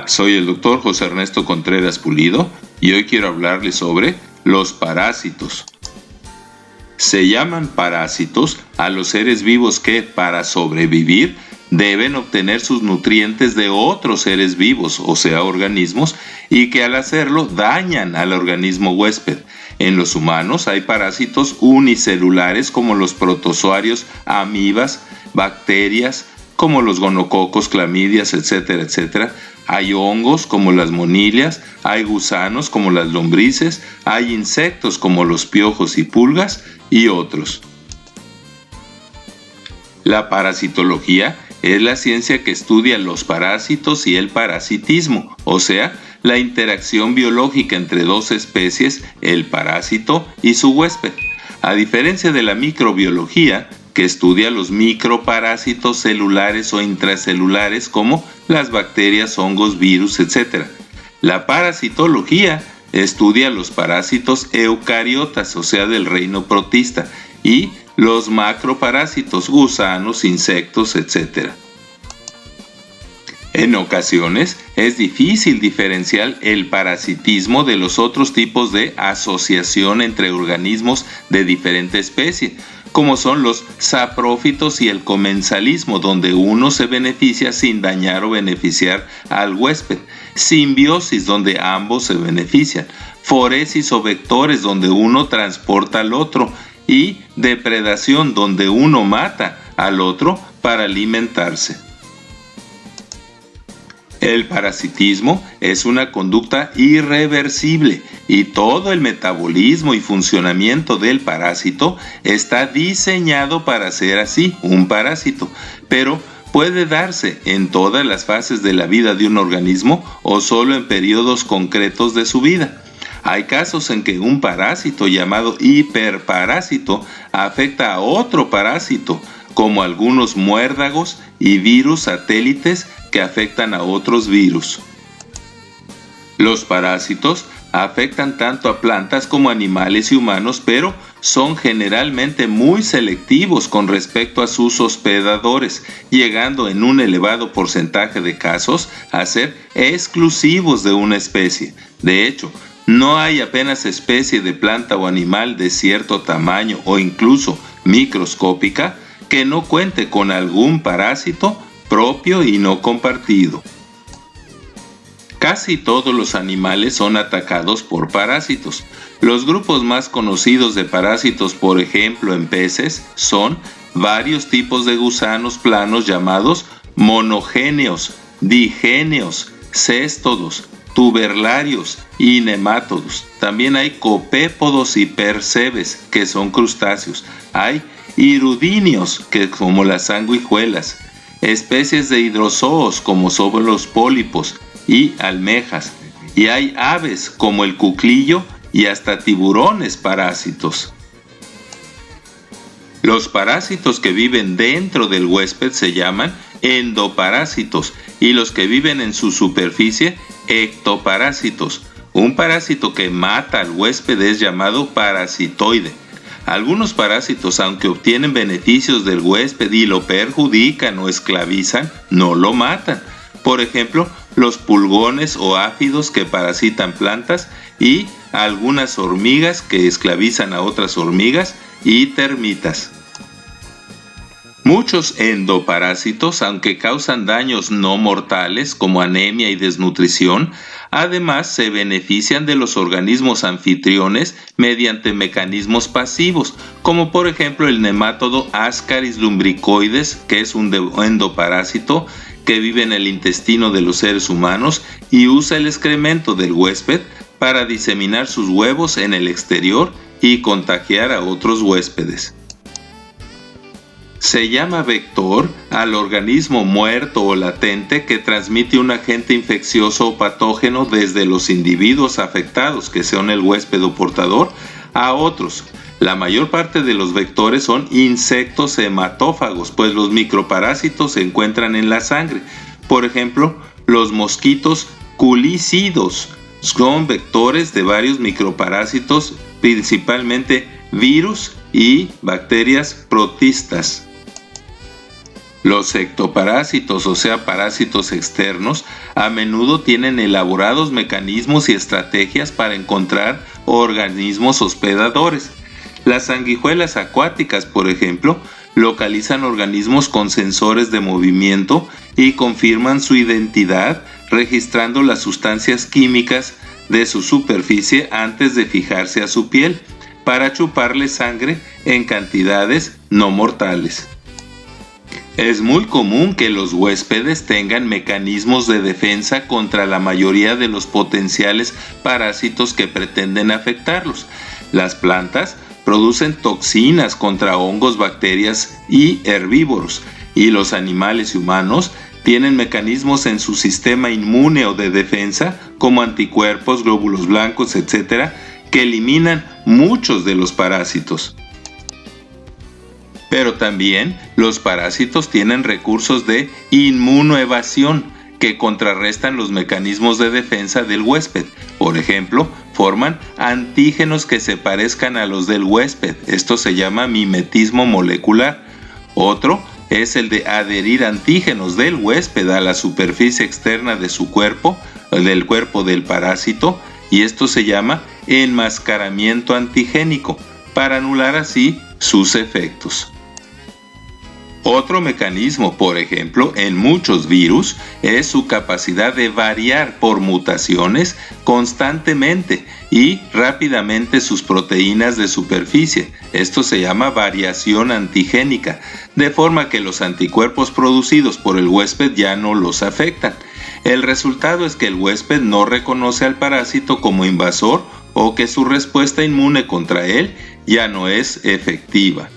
Soy el doctor José Ernesto Contreras Pulido y hoy quiero hablarles sobre los parásitos. Se llaman parásitos a los seres vivos que, para sobrevivir, deben obtener sus nutrientes de otros seres vivos, o sea, organismos, y que al hacerlo dañan al organismo huésped. En los humanos hay parásitos unicelulares como los protozoarios, amibas, bacterias, como los gonococos, clamidias, etcétera, etcétera. Hay hongos como las monilias, hay gusanos como las lombrices, hay insectos como los piojos y pulgas y otros. La parasitología es la ciencia que estudia los parásitos y el parasitismo, o sea, la interacción biológica entre dos especies, el parásito y su huésped. A diferencia de la microbiología, que estudia los microparásitos celulares o intracelulares como las bacterias, hongos, virus, etc. La parasitología estudia los parásitos eucariotas, o sea, del reino protista, y los macroparásitos, gusanos, insectos, etc. En ocasiones es difícil diferenciar el parasitismo de los otros tipos de asociación entre organismos de diferente especie, como son los saprófitos y el comensalismo, donde uno se beneficia sin dañar o beneficiar al huésped, simbiosis, donde ambos se benefician, foresis o vectores, donde uno transporta al otro, y depredación, donde uno mata al otro para alimentarse. El parasitismo es una conducta irreversible y todo el metabolismo y funcionamiento del parásito está diseñado para ser así, un parásito, pero puede darse en todas las fases de la vida de un organismo o solo en periodos concretos de su vida. Hay casos en que un parásito llamado hiperparásito afecta a otro parásito, como algunos muérdagos y virus satélites que afectan a otros virus. Los parásitos afectan tanto a plantas como a animales y humanos, pero son generalmente muy selectivos con respecto a sus hospedadores, llegando en un elevado porcentaje de casos a ser exclusivos de una especie. De hecho, no hay apenas especie de planta o animal de cierto tamaño o incluso microscópica que no cuente con algún parásito propio y no compartido. Casi todos los animales son atacados por parásitos. Los grupos más conocidos de parásitos, por ejemplo en peces, son varios tipos de gusanos planos llamados monogéneos, digéneos, céstodos, tuberlarios y nemátodos. También hay copépodos y percebes, que son crustáceos. Hay hirudíneos, que como las sanguijuelas, especies de hidrozoos como son los pólipos y almejas, y hay aves como el cuclillo y hasta tiburones parásitos. Los parásitos que viven dentro del huésped se llaman endoparásitos y los que viven en su superficie ectoparásitos. Un parásito que mata al huésped es llamado parasitoide. Algunos parásitos, aunque obtienen beneficios del huésped y lo perjudican o esclavizan, no lo matan. Por ejemplo, los pulgones o áfidos que parasitan plantas y algunas hormigas que esclavizan a otras hormigas y termitas. Muchos endoparásitos, aunque causan daños no mortales como anemia y desnutrición, además se benefician de los organismos anfitriones mediante mecanismos pasivos, como por ejemplo el nemátodo Ascaris lumbricoides, que es un endoparásito que vive en el intestino de los seres humanos y usa el excremento del huésped para diseminar sus huevos en el exterior y contagiar a otros huéspedes. Se llama vector al organismo muerto o latente que transmite un agente infeccioso o patógeno desde los individuos afectados, que son el huésped o portador, a otros. La mayor parte de los vectores son insectos hematófagos, pues los microparásitos se encuentran en la sangre. Por ejemplo, los mosquitos culícidos son vectores de varios microparásitos, principalmente virus y bacterias protistas. Los ectoparásitos, o sea, parásitos externos, a menudo tienen elaborados mecanismos y estrategias para encontrar organismos hospedadores. Las sanguijuelas acuáticas, por ejemplo, localizan organismos con sensores de movimiento y confirman su identidad registrando las sustancias químicas de su superficie antes de fijarse a su piel, para chuparle sangre en cantidades no mortales. Es muy común que los huéspedes tengan mecanismos de defensa contra la mayoría de los potenciales parásitos que pretenden afectarlos. Las plantas producen toxinas contra hongos, bacterias y herbívoros, y los animales y humanos tienen mecanismos en su sistema inmune o de defensa, como anticuerpos, glóbulos blancos, etc., que eliminan muchos de los parásitos. Pero también los parásitos tienen recursos de inmunoevasión que contrarrestan los mecanismos de defensa del huésped. Por ejemplo, forman antígenos que se parezcan a los del huésped. Esto se llama mimetismo molecular. Otro es el de adherir antígenos del huésped a la superficie externa de su cuerpo, del cuerpo del parásito, y esto se llama enmascaramiento antigénico, para anular así sus efectos. Otro mecanismo, por ejemplo, en muchos virus, es su capacidad de variar por mutaciones constantemente y rápidamente sus proteínas de superficie. Esto se llama variación antigénica, de forma que los anticuerpos producidos por el huésped ya no los afectan. El resultado es que el huésped no reconoce al parásito como invasor o que su respuesta inmune contra él ya no es efectiva.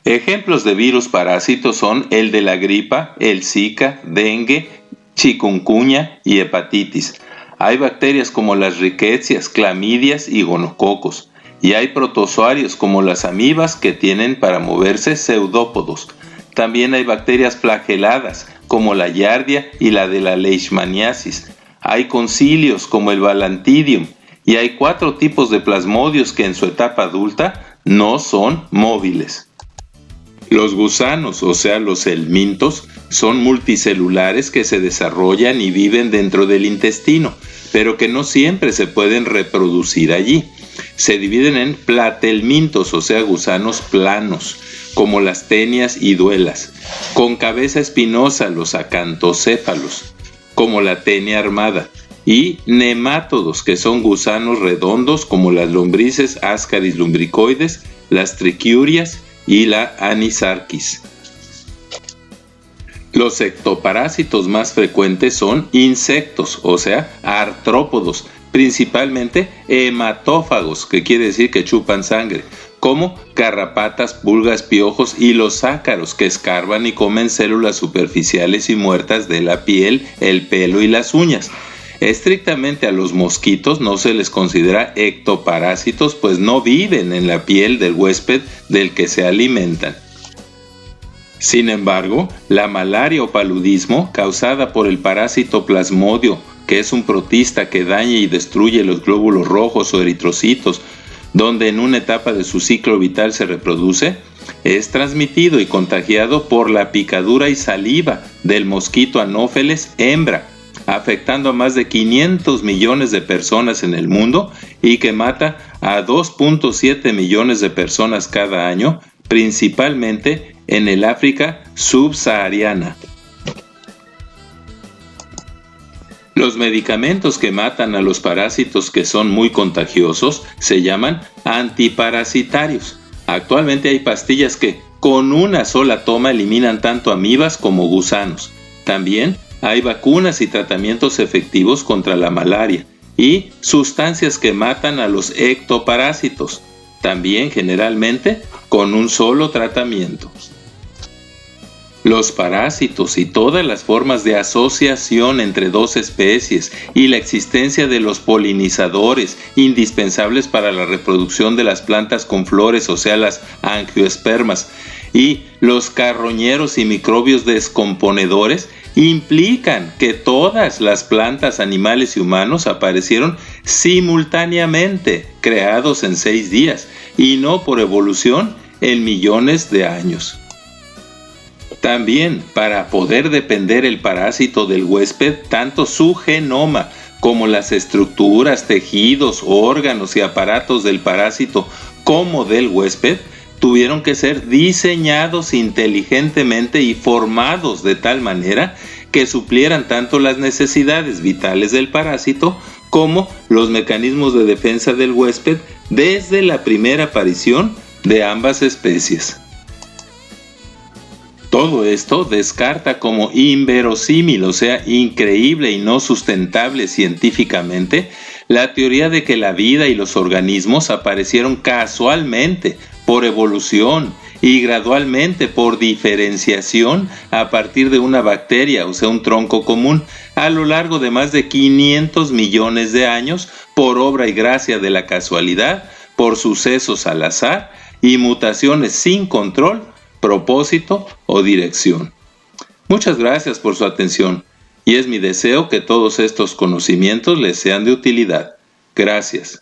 Ejemplos de virus parásitos son el de la gripa, el Zika, dengue, chikungunya y hepatitis. Hay bacterias como las rickettsias, clamidias y gonococos. Y hay protozoarios como las amibas que tienen para moverse pseudópodos. También hay bacterias flageladas como la Giardia y la de la leishmaniasis. Hay concilios como el Balantidium. Y hay 4 tipos de plasmodios que en su etapa adulta no son móviles. Los gusanos, o sea, los helmintos, son multicelulares que se desarrollan y viven dentro del intestino, pero que no siempre se pueden reproducir allí. Se dividen en platelmintos, o sea, gusanos planos, como las tenias y duelas, con cabeza espinosa, los acantocéfalos, como la tenia armada, y nemátodos, que son gusanos redondos, como las lombrices Ascaris lumbricoides, las triquiurias y la Anisarquis. Los ectoparásitos más frecuentes son insectos, o sea, artrópodos, principalmente hematófagos, que quiere decir que chupan sangre, como garrapatas, pulgas, piojos y los ácaros, que escarban y comen células superficiales y muertas de la piel, el pelo y las uñas. Estrictamente a los mosquitos no se les considera ectoparásitos, pues no viven en la piel del huésped del que se alimentan. Sin embargo, la malaria o paludismo, causada por el parásito Plasmodio, que es un protista que daña y destruye los glóbulos rojos o eritrocitos, donde en una etapa de su ciclo vital se reproduce, es transmitido y contagiado por la picadura y saliva del mosquito Anopheles hembra, afectando a más de 500 millones de personas en el mundo y que mata a 2.7 millones de personas cada año, principalmente en el África subsahariana. Los medicamentos que matan a los parásitos que son muy contagiosos se llaman antiparasitarios. Actualmente hay pastillas que con una sola toma eliminan tanto amibas como gusanos. También hay vacunas y tratamientos efectivos contra la malaria y sustancias que matan a los ectoparásitos, también generalmente con un solo tratamiento. Los parásitos y todas las formas de asociación entre dos especies y la existencia de los polinizadores indispensables para la reproducción de las plantas con flores, o sea, las angiospermas, y los carroñeros y microbios descomponedores implican que todas las plantas, animales y humanos aparecieron simultáneamente, creados en 6 días, y no por evolución en millones de años. También, para poder depender el parásito del huésped, tanto su genoma como las estructuras, tejidos, órganos y aparatos del parásito como del huésped, tuvieron que ser diseñados inteligentemente y formados de tal manera que suplieran tanto las necesidades vitales del parásito como los mecanismos de defensa del huésped desde la primera aparición de ambas especies. Todo esto descarta como inverosímil, o sea, increíble y no sustentable científicamente, la teoría de que la vida y los organismos aparecieron casualmente, por evolución y gradualmente por diferenciación a partir de una bacteria, o sea, un tronco común, a lo largo de más de 500 millones de años, por obra y gracia de la casualidad, por sucesos al azar y mutaciones sin control, propósito o dirección. Muchas gracias por su atención y es mi deseo que todos estos conocimientos les sean de utilidad. Gracias.